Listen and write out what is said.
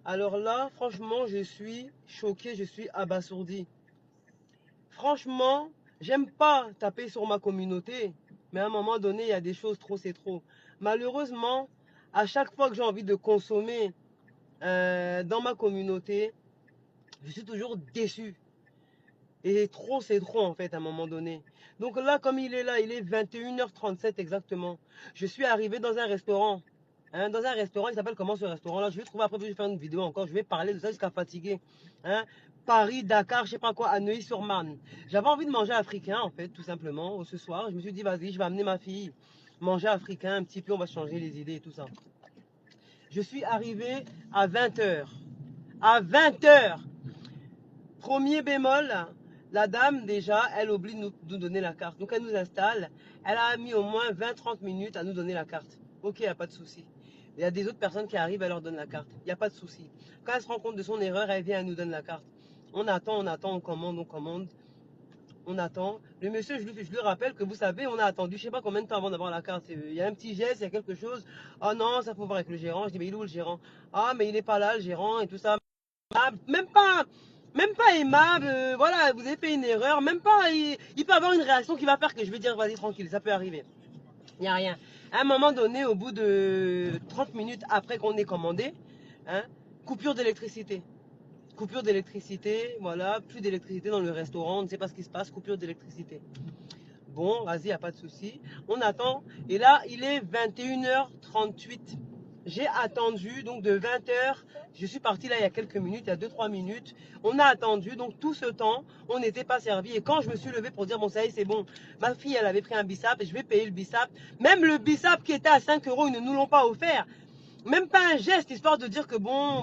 Alors là, franchement, je suis choquée, je suis abasourdie. Franchement, j'aime pas taper sur ma communauté, mais à un moment donné, il y a des choses trop, c'est trop. Malheureusement, à chaque fois que j'ai envie de consommer dans ma communauté, je suis toujours déçu. Et trop, c'est trop en fait à un moment donné. Donc là, comme il est là, il est 21h37 exactement. Je suis arrivé dans un restaurant. Dans un restaurant, il s'appelle comment ce restaurant-là? Je vais trouver après, je vais faire une vidéo encore. Je vais parler de ça jusqu'à fatiguer. Hein? Paris, Dakar, je sais pas quoi, à Neuilly-sur-Marne. J'avais envie de manger africain en fait, tout simplement, ce soir. Je me suis dit, vas-y, je vais amener ma fille manger africain un petit peu, on va changer les idées et tout ça. Je suis arrivé à 20h. À 20h. Premier bémol, la dame déjà, elle oublie de nous donner la carte. Donc elle nous installe, elle a mis au moins 20-30 minutes à nous donner la carte. Ok, il n'y a pas de souci. Il y a des autres personnes qui arrivent, elle leur donne la carte. Il n'y a pas de souci. Quand elle se rend compte de son erreur, elle vient, elle nous donne la carte. On attend, on commande, on attend. Le monsieur, je lui rappelle que vous savez, on a attendu, je ne sais pas combien de temps avant d'avoir la carte. Il y a un petit geste, il y a quelque chose. Oh non, ça faut voir avec le gérant. Je dis, mais il est où le gérant? Ah, mais il n'est pas là, le gérant et tout ça. Ah, même pas aimable, voilà, vous avez fait une erreur, même pas, il peut avoir une réaction qui va faire que je vais dire, vas-y, tranquille, ça peut arriver. Il n'y a rien. À un moment donné, au bout de 30 minutes après qu'on ait commandé, hein, coupure d'électricité. Coupure d'électricité, voilà, plus d'électricité dans le restaurant, on ne sait pas ce qui se passe, coupure d'électricité. Bon, vas-y, il n'y a pas de souci. On attend. Et là, il est 21h38. J'ai attendu, donc de 20h, je suis parti là il y a quelques minutes, il y a 2-3 minutes. On a attendu, donc tout ce temps, on n'était pas servi. Et quand je me suis levé pour dire, bon, ça y est, c'est bon, ma fille, elle avait pris un bissap et je vais payer le bissap. Même le bissap qui était à 5 euros, ils ne nous l'ont pas offert. Même pas un geste, histoire de dire que bon,